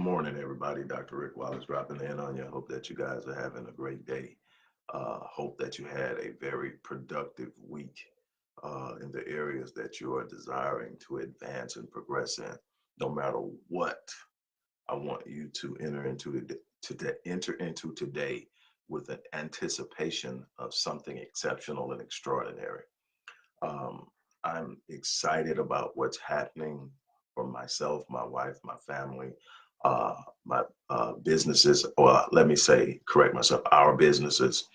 morning, everybody. Dr. Rick Wallace dropping in on you. I hope that you guys are having a great day. Hope that you had a very productive week in the areas that you are desiring to advance and progress in. No matter what, I want you to enter into today with an anticipation of something exceptional and extraordinary. Um, I'm excited about what's happening for myself, my wife, my family, uh, my businesses, or let me say, correct myself, our businesses,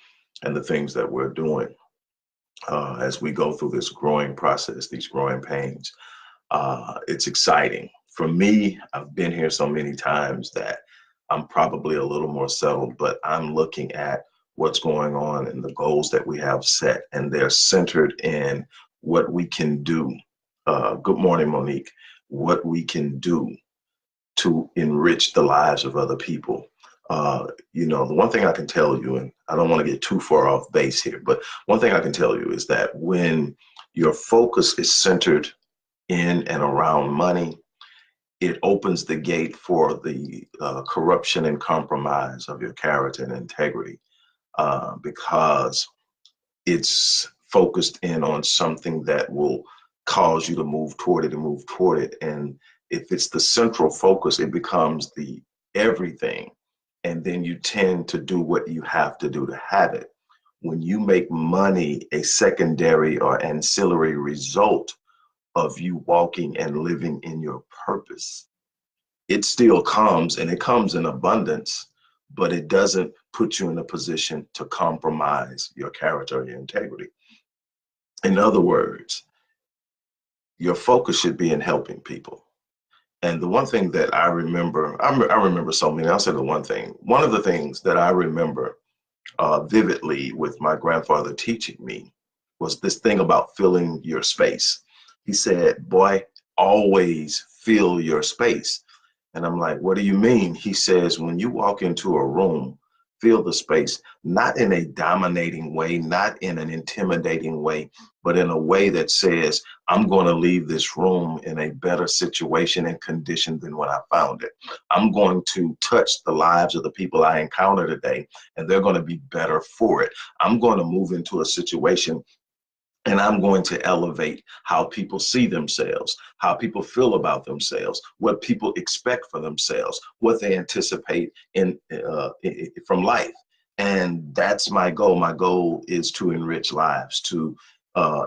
and the things that we're doing as we go through this growing process, these growing pains. It's exciting. For me, I've been here so many times that I'm probably a little more settled, but I'm looking at what's going on and the goals that we have set, and they're centered in what we can do. Good morning, Monique. What we can do to enrich the lives of other people. The one thing I can tell you, and I don't want to get too far off base here, but one thing I can tell you is that when your focus is centered in and around money, it opens the gate for the corruption and compromise of your character and integrity because it's focused in on something that will cause you to move toward it and move toward it. And if it's the central focus, it becomes the everything. And then you tend to do what you have to do to have it. When you make money a secondary or ancillary result of you walking and living in your purpose, it still comes, and it comes in abundance, but it doesn't put you in a position to compromise your character or your integrity. In other words, your focus should be in helping people. And the one thing that I remember, I remember so many, I'll say the one thing. One of the things that I remember vividly with my grandfather teaching me was this thing about filling your space. He said, boy, always fill your space. And I'm like, what do you mean? He says, when you walk into a room, fill the space, not in a dominating way, not in an intimidating way, but in a way that says, I'm going to leave this room in a better situation and condition than when I found it. I'm going to touch the lives of the people I encounter today, and they're going to be better for it. I'm going to move into a situation and I'm going to elevate how people see themselves, how people feel about themselves, what people expect for themselves, what they anticipate from life. And that's my goal. My goal is to enrich lives, to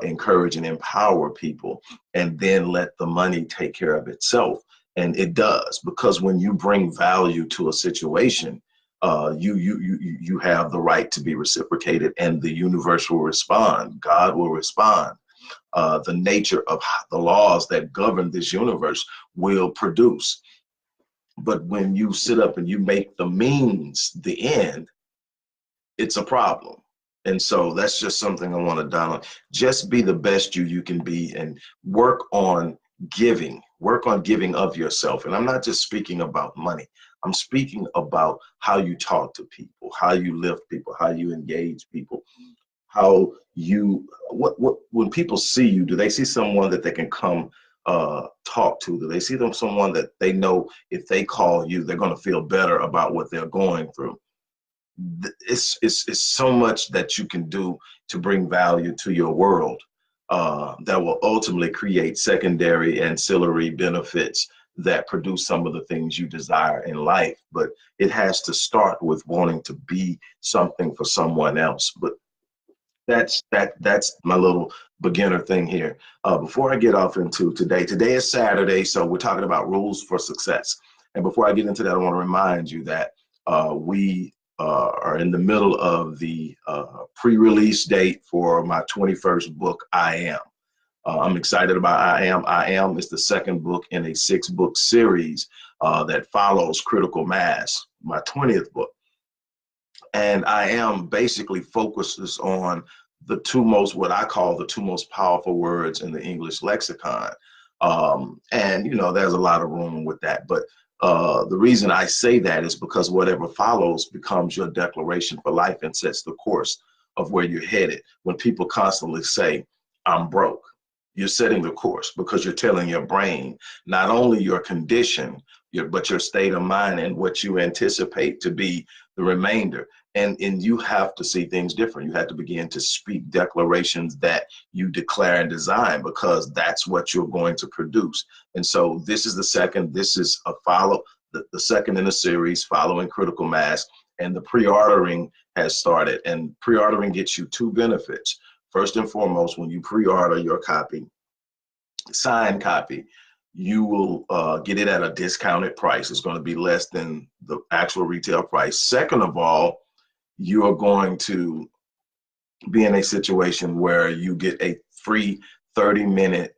encourage and empower people, and then let the money take care of itself. And it does, because when you bring value to a situation, you have the right to be reciprocated, and the universe will respond. God will respond. The nature of the laws that govern this universe will produce. But when you sit up and you make the means the end, it's a problem. And so that's just something I want to down on. Just be the best you can be, and work on giving. Work on giving of yourself. And I'm not just speaking about money. I'm speaking about how you talk to people, how you lift people, how you engage people, how you, when people see you, do they see someone that they can come talk to? Do they see them someone that they know if they call you, they're going to feel better about what they're going through? It's so much that you can do to bring value to your world that will ultimately create secondary ancillary benefits that produce some of the things you desire in life. But it has to start with wanting to be something for someone else. But that's my little beginner thing here. Before I get off into today is Saturday, so we're talking about rules for success. And before I get into that, I want to remind you that we are in the middle of the pre-release date for my 21st book, I Am. I'm excited about I Am. I Am is the second book in a 6-book series that follows Critical Mass, my 20th book. And I Am basically focuses on what I call the two most powerful words in the English lexicon. And, there's a lot of room with that. But the reason I say that is because whatever follows becomes your declaration for life and sets the course of where you're headed. When people constantly say, I'm broke, you're setting the course, because you're telling your brain not only your condition, but your state of mind and what you anticipate to be the remainder. And you have to see things different. You have to begin to speak declarations that you declare and design, because that's what you're going to produce. And so this is the second in a series following critical mass, and the pre-ordering has started. And pre-ordering gets you two benefits. First and foremost, when you pre-order your copy, signed copy, you will get it at a discounted price. It's going to be less than the actual retail price. Second of all, you are going to be in a situation where you get a free 30-minute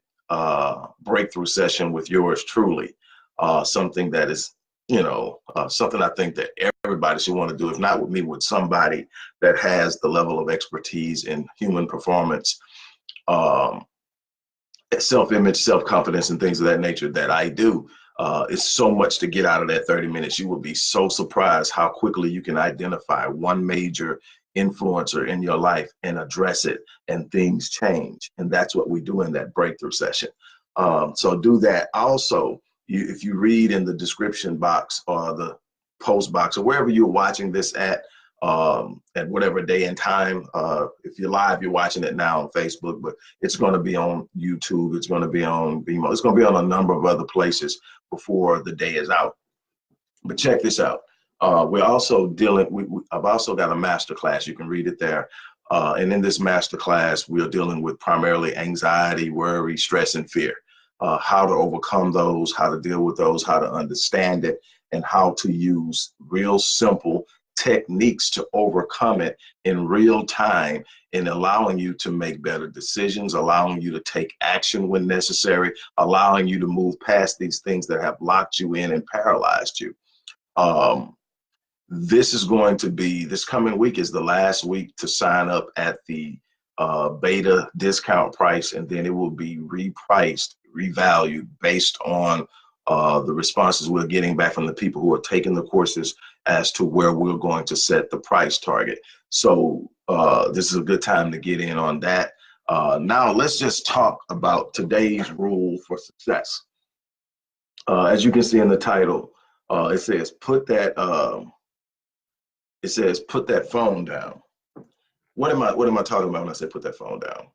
breakthrough session with yours truly. Something that is, something I think that everybody should want to do, if not with me, with somebody that has the level of expertise in human performance, self-image, self-confidence, and things of that nature that I do. It's so much to get out of that 30 minutes. You will be so surprised how quickly you can identify one major influencer in your life and address it, and things change. And that's what we do in that breakthrough session. So do that. Also, if you read in the description box or the post box or wherever you're watching this at whatever day and time, if you're live, you're watching it now on Facebook, but it's going to be on YouTube. It's going to be on Vimeo. It's going to be on a number of other places before the day is out. But check this out. We're also I've also got a master class. You can read it there. And in this master class, we're dealing with primarily anxiety, worry, stress, and fear. How to overcome those, how to deal with those, how to understand it, and how to use real simple techniques to overcome it in real time, in allowing you to make better decisions, allowing you to take action when necessary, allowing you to move past these things that have locked you in and paralyzed you. This coming week is the last week to sign up at the beta discount price, and then it will be repriced, revalued based on the responses we're getting back from the people who are taking the courses as to where we're going to set the price target. So this is a good time to get in on that. Now let's just talk about today's rule for success. As you can see in the title, it says put that phone down. What am I talking about when I say put that phone down?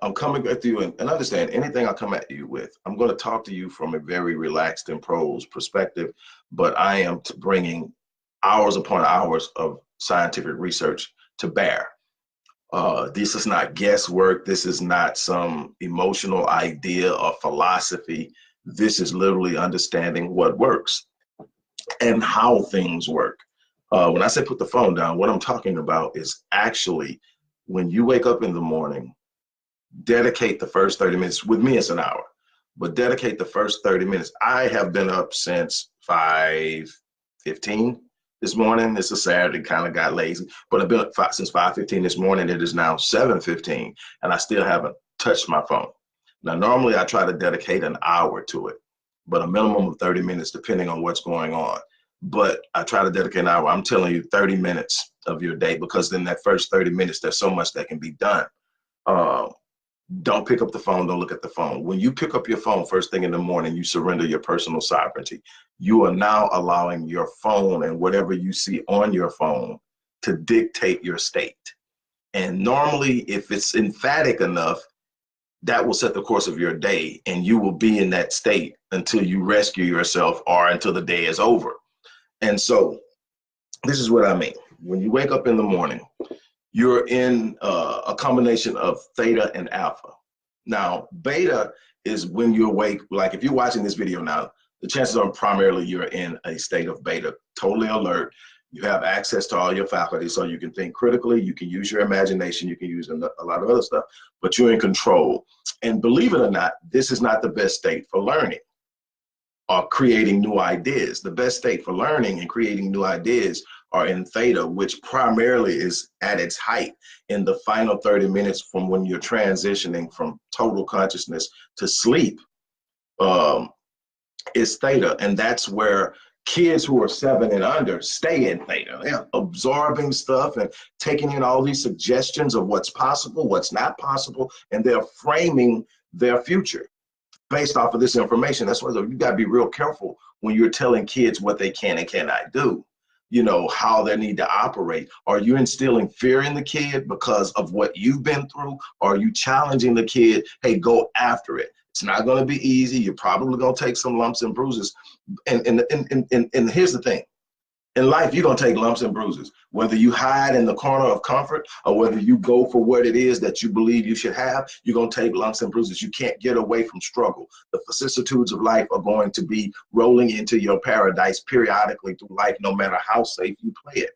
I'm coming at you and understand anything I come at you with, I'm going to talk to you from a very relaxed and pros perspective, but I am bringing hours upon hours of scientific research to bear. This is not guesswork. This is not some emotional idea or philosophy. This is literally understanding what works and how things work. When I say put the phone down, what I'm talking about is actually when you wake up in the morning, dedicate the first 30 minutes. With me, it's an hour, but dedicate the first 30 minutes. I have been up since 5:15 this morning. It's a Saturday, kind of got lazy, but I've been up since 5:15 this morning. It is now 7:15, and I still haven't touched my phone. Now, normally I try to dedicate an hour to it, but a minimum of 30 minutes, depending on what's going on. But I try to dedicate an hour. I'm telling you, 30 minutes of your day, because in that first 30 minutes, there's so much that can be done. Don't pick up the phone. Don't look at the phone. When you pick up your phone first thing in the morning, you surrender your personal sovereignty. You are now allowing your phone and whatever you see on your phone to dictate your state. And normally, if it's emphatic enough, that will set the course of your day, and you will be in that state until you rescue yourself or until the day is over. And so this is what I mean. When you wake up in the morning, you're in a combination of theta and alpha. Now, beta is when you awake. Like if you're watching this video now, the chances are primarily you're in a state of beta, totally alert. You have access to all your faculties, so you can think critically, you can use your imagination, you can use a lot of other stuff, but you're in control. And believe it or not, this is not the best state for learning or creating new ideas. The best state for learning and creating new ideas are in theta, which primarily is at its height in the final 30 minutes from when you're transitioning from total consciousness to sleep, is theta. And that's where kids who are 7 and under stay in theta. They're absorbing stuff and taking in all these suggestions of what's possible, what's not possible, and they're framing their future. based off of this information. That's why you got to be real careful when you're telling kids what they can and cannot do, you know, how they need to operate. Are you instilling fear in the kid because of what you've been through? Or are you challenging the kid, hey, go after it? It's not going to be easy. You're probably going to take some lumps and bruises. And here's the thing. In life, you're going to take lumps and bruises, whether you hide in the corner of comfort or whether you go for what it is that you believe you should have, you're going to take lumps and bruises. You can't get away from struggle. The vicissitudes of life are going to be rolling into your paradise periodically through life, no matter how safe you play it.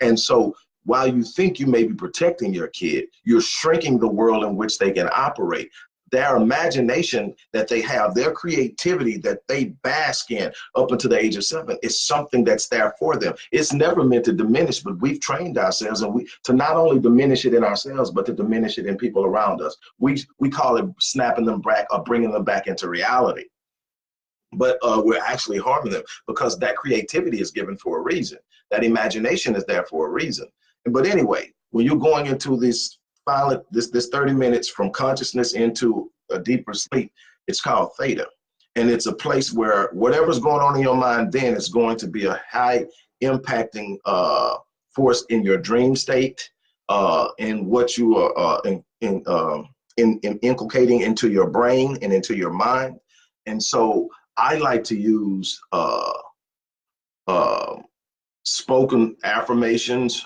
And so while you think you may be protecting your kid, you're shrinking the world in which they can operate. Their imagination that they have, their creativity that they bask in up until the age of 7 is something that's there for them. It's never meant to diminish, but we've trained ourselves and to not only diminish it in ourselves, but to diminish it in people around us. We call it snapping them back or bringing them back into reality. But we're actually harming them because that creativity is given for a reason. That imagination is there for a reason. But anyway, when you're going into this 30 minutes from consciousness into a deeper sleep, it's called theta. And it's a place where whatever's going on in your mind then is going to be a high impacting force in your dream state, in what you are inculcating into your brain and into your mind. And so I like to use spoken affirmations,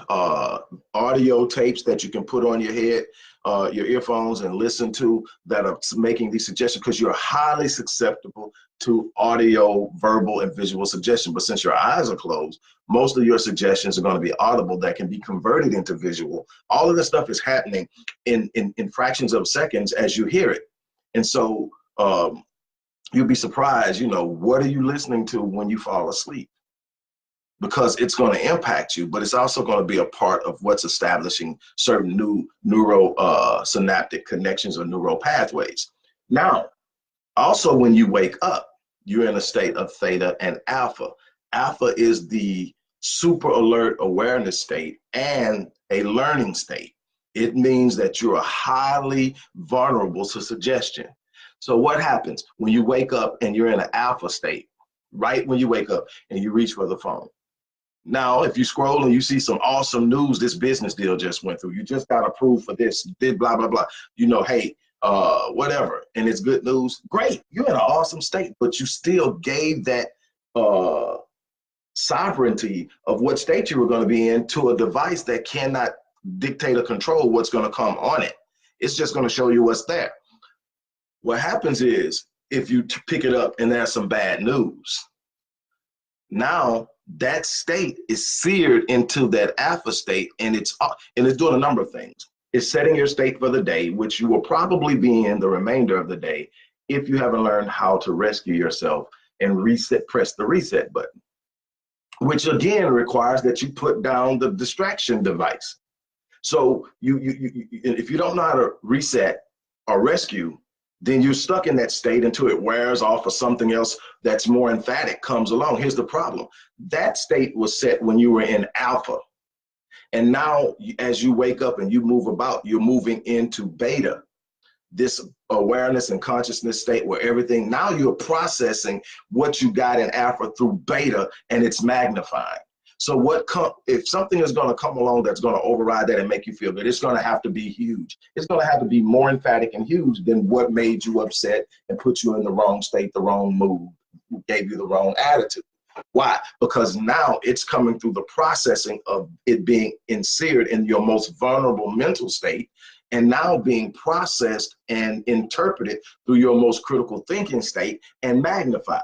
audio tapes that you can put on your head, your earphones, and listen to that are making these suggestions, because you're highly susceptible to audio, verbal, and visual suggestion. But since your eyes are closed, most of your suggestions are going to be audible that can be converted into visual. All of this stuff is happening in fractions of seconds as you hear it. And so you'll be surprised, you know, what are you listening to when you fall asleep? Because it's going to impact you, but it's also going to be a part of what's establishing certain new synaptic connections or neural pathways. Now, also when you wake up, you're in a state of theta and alpha. Alpha is the super alert awareness state and a learning state. It means that you are highly vulnerable to suggestion. So what happens when you wake up and you're in an alpha state, right when you wake up and you reach for the phone? Now, if you scroll and you see some awesome news, this business deal just went through, you just got approved for this, did blah, blah, blah, you know, hey, whatever, and it's good news, great, you're in an awesome state, but you still gave that sovereignty of what state you were going to be in to a device that cannot dictate or control what's going to come on it. It's just going to show you what's there. What happens is, if you pick it up and there's some bad news, now that state is seared into that alpha state, and it's doing a number of things. It's setting your state for the day, which you will probably be in the remainder of the day if you haven't learned how to rescue yourself and press the reset button, which again requires that you put down the distraction device. So if you don't know how to reset or rescue, then you're stuck in that state until it wears off or something else that's more emphatic comes along. Here's the problem. That state was set when you were in alpha. And now as you wake up and you move about, you're moving into beta, this awareness and consciousness state where everything, now you're processing what you got in alpha through beta, and it's magnifying. So if something is going to come along that's going to override that and make you feel good, it's going to have to be huge. It's going to have to be more emphatic and huge than what made you upset and put you in the wrong state, the wrong mood, gave you the wrong attitude. Why? Because now it's coming through the processing of it being insered in your most vulnerable mental state, and now being processed and interpreted through your most critical thinking state and magnified.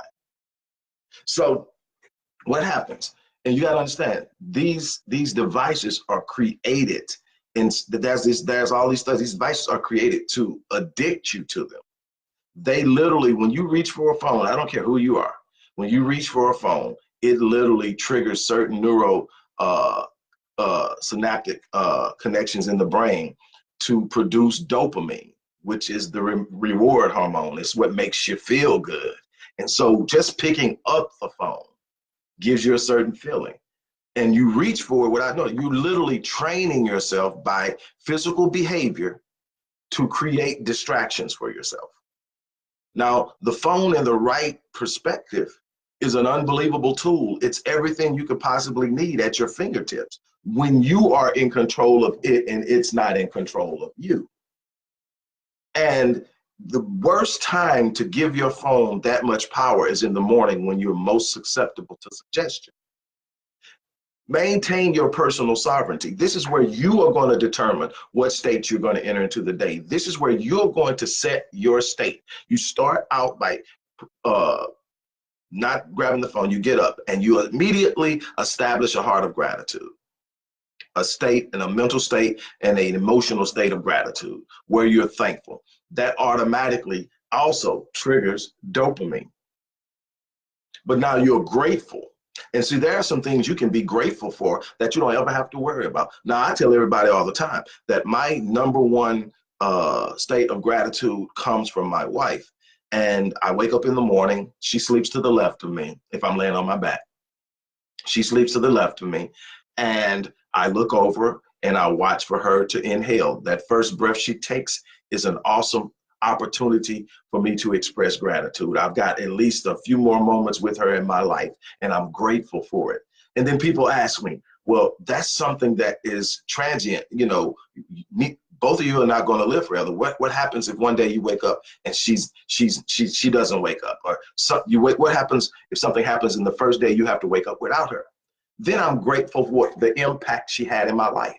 So what happens? And you got to understand, these devices are created, and there's all these stuff. These devices are created to addict you to them. They literally, when you reach for a phone, I don't care who you are, when you reach for a phone, it literally triggers certain neural synaptic connections in the brain to produce dopamine, which is the reward hormone. It's what makes you feel good. And so just picking up the phone gives you a certain feeling, and you reach for it without knowing. You're literally training yourself by physical behavior to create distractions for yourself. Now, the phone in the right perspective is an unbelievable tool. It's everything you could possibly need at your fingertips when you are in control of it and it's not in control of you. And the worst time to give your phone that much power is in the morning when you're most susceptible to suggestion. Maintain your personal sovereignty. This is where you are going to determine what state you're going to enter into the day. This is where you're going to set your state. You start out by not grabbing the phone. You get up and you immediately establish a heart of gratitude, a state and a mental state and an emotional state of gratitude where you're thankful. That automatically also triggers dopamine. But now you're grateful. And see, there are some things you can be grateful for that you don't ever have to worry about. Now, I tell everybody all the time that my number one state of gratitude comes from my wife. And I wake up in the morning, she sleeps to the left of me if I'm laying on my back. She sleeps to the left of me. And I look over and I watch for her to inhale. That first breath she takes is an awesome opportunity for me to express gratitude. I've got at least a few more moments with her in my life, and I'm grateful for it. And then people ask me, well, that's something that is transient. You know, both of you are not going to live forever. What happens if one day you wake up and she doesn't wake up, or what happens if something happens and the first day you have to wake up without her? Then I'm grateful for the impact she had in my life.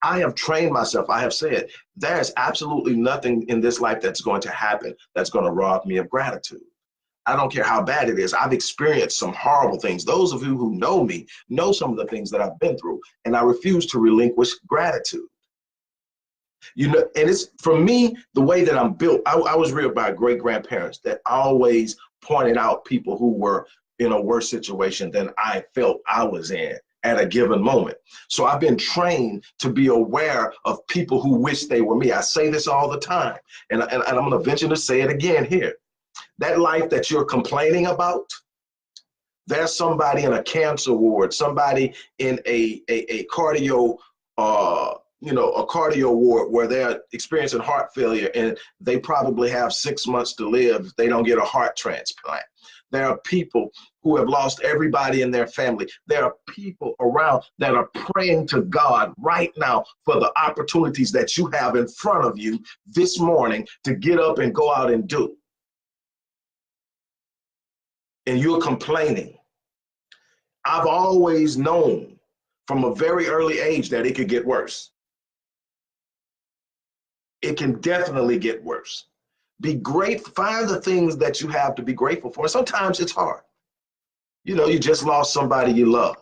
I have trained myself. I have said there's absolutely nothing in this life that's going to happen that's going to rob me of gratitude. I don't care how bad it is. I've experienced some horrible things. Those of you who know me know some of the things that I've been through, and I refuse to relinquish gratitude. You know, and it's, for me, the way that I'm built. I was reared by great grandparents that always pointed out people who were in a worse situation than I felt I was in at a given moment. So I've been trained to be aware of people who wish they were me. I say this all the time, and I'm going to venture to say it again here. That life that you're complaining about, there's somebody in a cancer ward, somebody in a cardio, a cardio ward where they're experiencing heart failure and they probably have 6 months to live if they don't get a heart transplant. There are people who have lost everybody in their family. There are people around that are praying to God right now for the opportunities that you have in front of you this morning to get up and go out and do. And you're complaining. I've always known from a very early age that it could get worse. It can definitely get worse. Be grateful, find the things that you have to be grateful for. Sometimes it's hard. You know, you just lost somebody you love.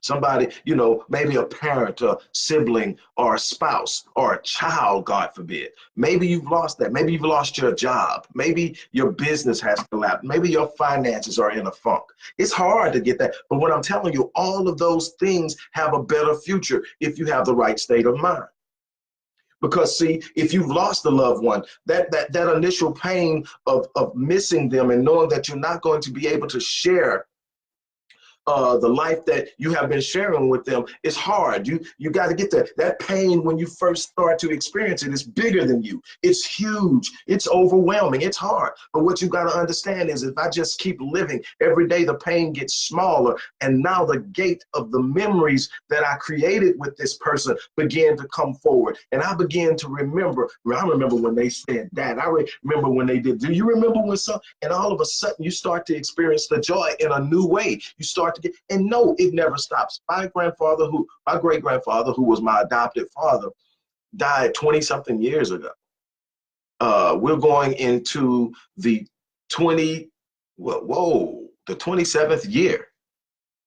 Somebody, you know, maybe a parent, a sibling, or a spouse, or a child, God forbid. Maybe you've lost that. Maybe you've lost your job. Maybe your business has collapsed. Maybe your finances are in a funk. It's hard to get that. But what I'm telling you, all of those things have a better future if you have the right state of mind. Because see, if you've lost a loved one, that initial pain of missing them and knowing that you're not going to be able to share the life that you have been sharing with them is hard. You got to get that pain when you first start to experience it is bigger than you. It's huge. It's overwhelming. It's hard. But what you got to understand is if I just keep living, every day the pain gets smaller. And now the gate of the memories that I created with this person began to come forward. And I began to remember. I remember when they said that. I remember when they did. Do you remember when some? And all of a sudden you start to experience the joy in a new way. You start to get, and no, it never stops. My great grandfather, who was my adopted father, died 20-something years ago. We're going into the 27th year,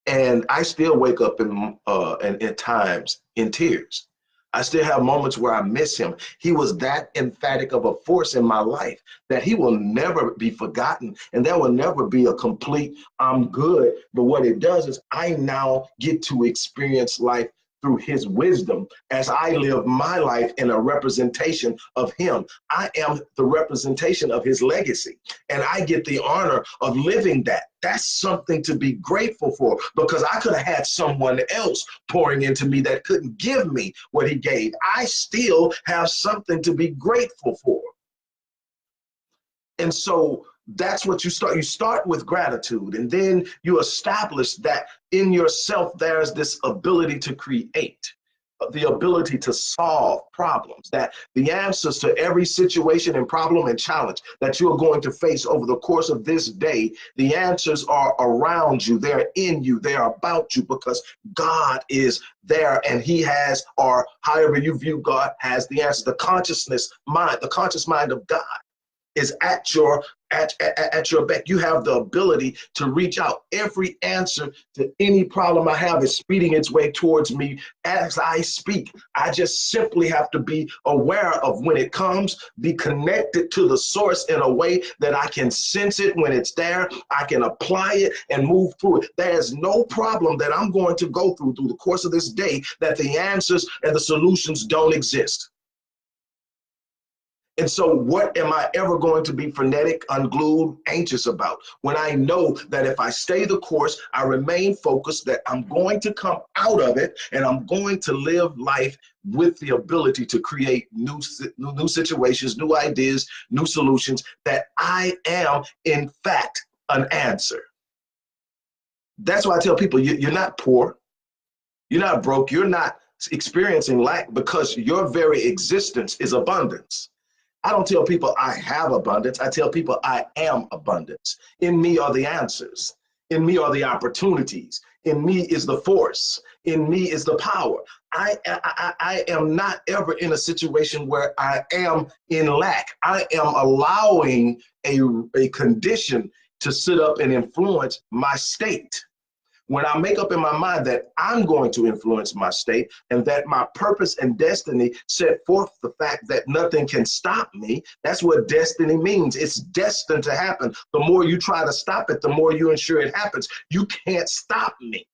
and I still wake up in times in tears. I still have moments where I miss him. He was that emphatic of a force in my life that he will never be forgotten. And there will never be a complete, I'm good. But what it does is I now get to experience life through his wisdom as I live my life in a representation of him. I am the representation of his legacy, and I get the honor of living that. That's something to be grateful for, because I could have had someone else pouring into me that couldn't give me what he gave. I still have something to be grateful for. And so that's what you start. You start with gratitude, and then you establish that in yourself, there's this ability to create, the ability to solve problems, that the answers to every situation and problem and challenge that you are going to face over the course of this day, the answers are around you, they're in you, they are about you, because God is there, and he has, or however you view God, has the answer. The consciousness mind, the conscious mind of God is at your beck. You have the ability to reach out. Every answer to any problem I have is speeding its way towards me as I speak. I just simply have to be aware of when it comes, be connected to the source in a way that I can sense it when it's there. I can apply it and move through it. There's no problem that I'm going to go through the course of this day that the answers and the solutions don't exist. And so what am I ever going to be frenetic, unglued, anxious about, when I know that if I stay the course, I remain focused, that I'm going to come out of it, and I'm going to live life with the ability to create new situations, new ideas, new solutions, that I am, in fact, an answer. That's why I tell people, you're not poor, you're not broke, you're not experiencing lack, because your very existence is abundance. I don't tell people I have abundance. I tell people I am abundance. In me are the answers. In me are the opportunities. In me is the force. In me is the power. I am not ever in a situation where I am in lack. I am allowing a condition to sit up and influence my state. When I make up in my mind that I'm going to influence my state, and that my purpose and destiny set forth the fact that nothing can stop me, that's what destiny means. It's destined to happen. The more you try to stop it, the more you ensure it happens. You can't stop me.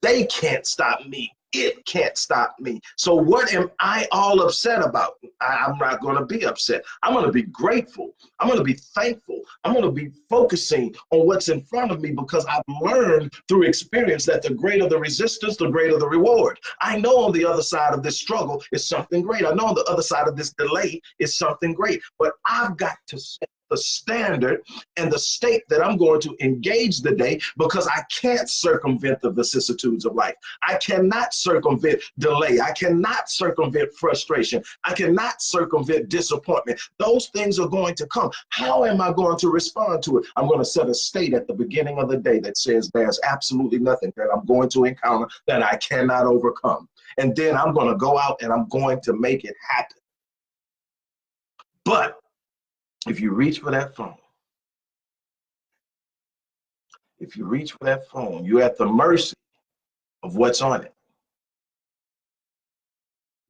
They can't stop me. It can't stop me. So what am I all upset about? I'm not going to be upset. I'm going to be grateful. I'm going to be thankful. I'm going to be focusing on what's in front of me, because I've learned through experience that the greater the resistance, the greater the reward. I know on the other side of this struggle is something great. I know on the other side of this delay is something great. But I've got to set the standard and the state that I'm going to engage the day, because I can't circumvent the vicissitudes of life. I cannot circumvent delay. I cannot circumvent frustration. I cannot circumvent disappointment. Those things are going to come. How am I going to respond to it? I'm going to set a state at the beginning of the day that says there's absolutely nothing that I'm going to encounter that I cannot overcome. And then I'm going to go out and I'm going to make it happen. But if you reach for that phone, you're at the mercy of what's on it.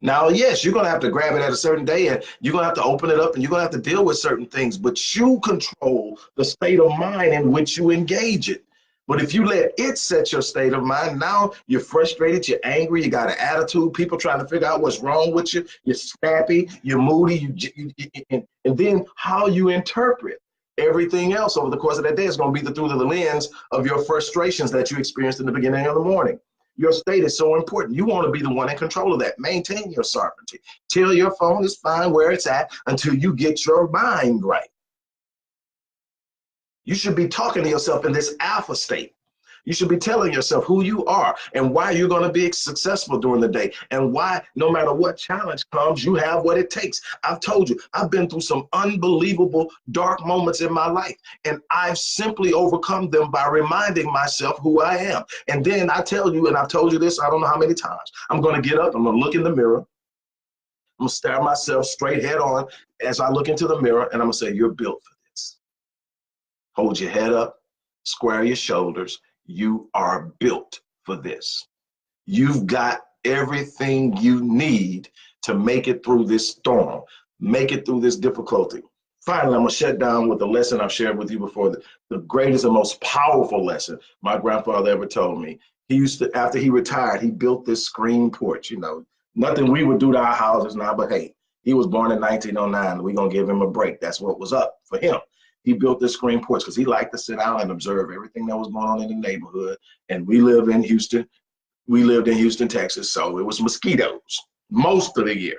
Now, yes, you're going to have to grab it at a certain day, and you're going to have to open it up, and you're going to have to deal with certain things, but you control the state of mind in which you engage it. But if you let it set your state of mind, now you're frustrated, you're angry, you got an attitude, people trying to figure out what's wrong with you, you're snappy, you're moody, and then how you interpret everything else over the course of that day is going to be through the lens of your frustrations that you experienced in the beginning of the morning. Your state is so important. You want to be the one in control of that. Maintain your sovereignty. Tell your phone is fine where it's at until you get your mind right. You should be talking to yourself in this alpha state. You should be telling yourself who you are and why you're going to be successful during the day, and why no matter what challenge comes, you have what it takes. I've told you, I've been through some unbelievable dark moments in my life, and I've simply overcome them by reminding myself who I am. And then I tell you, and I've told you this, I don't know how many times, I'm going to get up, I'm going to look in the mirror, I'm going to stare myself straight head on as I look into the mirror, and I'm going to say, you're built for this. Hold your head up, square your shoulders. You are built for this. You've got everything you need to make it through this storm, make it through this difficulty. Finally, I'm going to shut down with the lesson I've shared with you before, the greatest and most powerful lesson my grandfather ever told me. He used to, after he retired, he built this screen porch. You know, nothing we would do to our houses now, but hey, he was born in 1909. We're going to give him a break. That's what was up for him. He built this screen porch because he liked to sit down and observe everything that was going on in the neighborhood. And we live in Houston. We lived in Houston, Texas, so it was mosquitoes most of the year.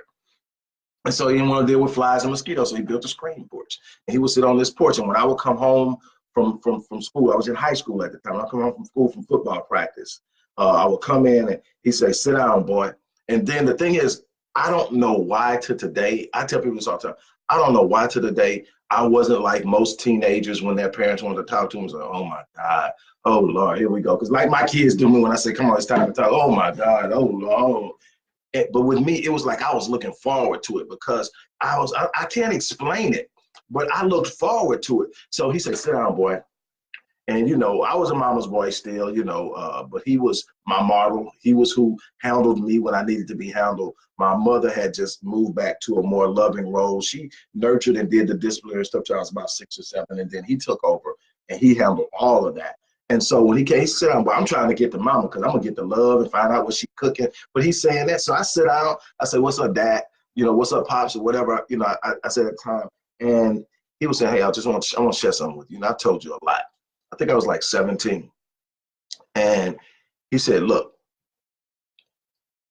And so he didn't want to deal with flies and mosquitoes, so he built a screen porch. And he would sit on this porch. And when I would come home from school, I was in high school at the time. I come home from school from football practice. I would come in and he'd say, "Sit down, boy." And then the thing is, I don't know why to today. I tell people this all the time. I don't know why to today I wasn't like most teenagers when their parents wanted to talk to them. So, oh my God, oh Lord, here we go. Because like my kids do me when I say, "Come on, it's time to talk." Oh my God, oh Lord. But with me, it was like I was looking forward to it because I can't explain it, but I looked forward to it. So he said, "Sit down, boy." And, I was a mama's boy still, but he was my model. He was who handled me when I needed to be handled. My mother had just moved back to a more loving role. She nurtured and did the disciplinary stuff till I was about 6 or 7. And then he took over and he handled all of that. And so when he came, he said, "I'm trying to get to mama because I'm going to get the love and find out what she's cooking." But he's saying that. So I sit down. I said, "What's up, Dad? What's up, Pops?" Or whatever, I said at the time. And he was saying, "Hey, I want to share something with you. And I told you a lot." I think I was like 17. And he said, "Look,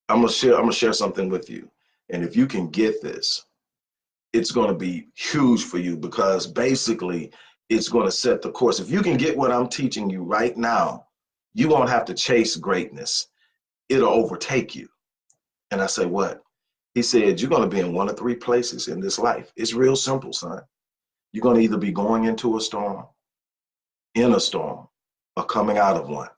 I'm gonna share something with you. And if you can get this, it's gonna be huge for you because basically it's gonna set the course. If you can get what I'm teaching you right now, you won't have to chase greatness. It'll overtake you." And I said, "What?" He said, "You're gonna be in one of three places in this life. It's real simple, son. You're gonna either be going into a storm, in a storm, or coming out of one.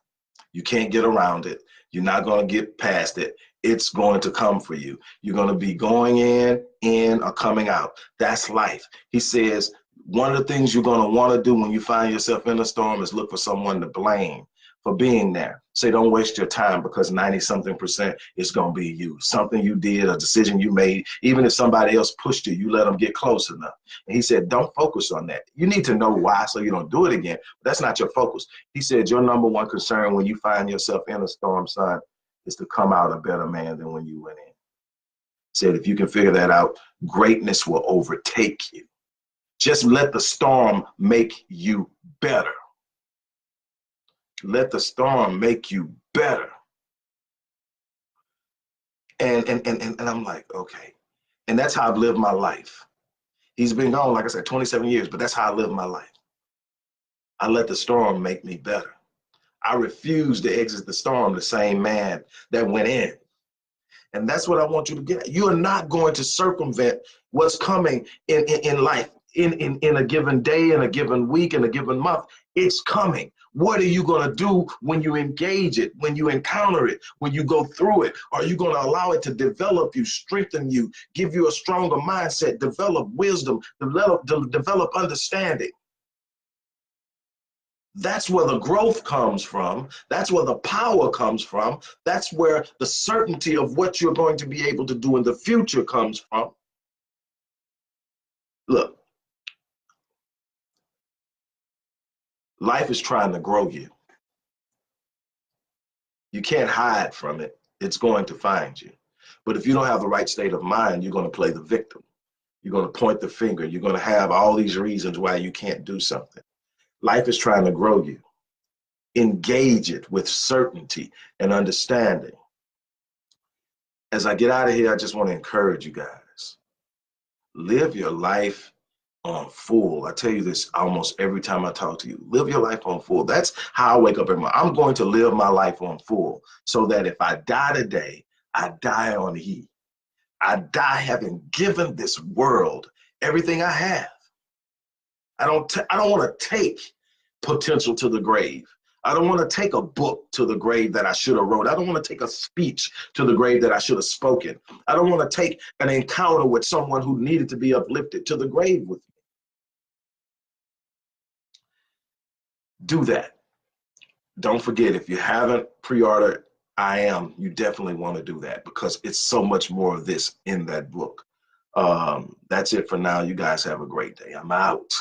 You can't get around it. You're not going to get past it. It's going to come for you. You're going to be going in, or coming out. That's life." He says, one of the things you're going to want to do when you find yourself in a storm is look for someone to blame for being there. Say, don't waste your time because 90-something% is going to be you. Something you did, a decision you made, even if somebody else pushed you, you let them get close enough. And he said, don't focus on that. You need to know why so you don't do it again. But that's not your focus. He said, your number one concern when you find yourself in a storm, son, is to come out a better man than when you went in. He said, if you can figure that out, greatness will overtake you. Just let the storm make you better. Let the storm make you better. And I'm like, okay. And that's how I've lived my life. He's been gone, like I said, 27 years, but that's how I live my life. I let the storm make me better. I refuse to exit the storm the same man that went in. And that's what I want you to get. You are not going to circumvent what's coming in life in a given day, in a given week, in a given month. It's coming. What are you going to do when you engage it, when you encounter it, when you go through it? Are you going to allow it to develop you, strengthen you, give you a stronger mindset, develop wisdom, develop understanding? That's where the growth comes from. That's where the power comes from. That's where the certainty of what you're going to be able to do in the future comes from. Look, life is trying to grow you. You can't hide from it. It's going to find you. But if you don't have the right state of mind, you're going to play the victim. You're going to point the finger. You're going to have all these reasons why you can't do something. Life is trying to grow you. Engage it with certainty and understanding. As I get out of here, I just want to encourage you guys. Live your life on full. I tell you this almost every time I talk to you. Live your life on full. That's how I wake up every morning. I'm going to live my life on full so that if I die today, I die on E. I die having given this world everything I have. I don't want to take potential to the grave. I don't want to take a book to the grave that I should have wrote. I don't want to take a speech to the grave that I should have spoken. I don't want to take an encounter with someone who needed to be uplifted to the grave with me. Do that. Don't forget, if you haven't pre-ordered I Am, you definitely want to do that because it's so much more of this in that book. That's it for now. You guys have a great day. I'm out.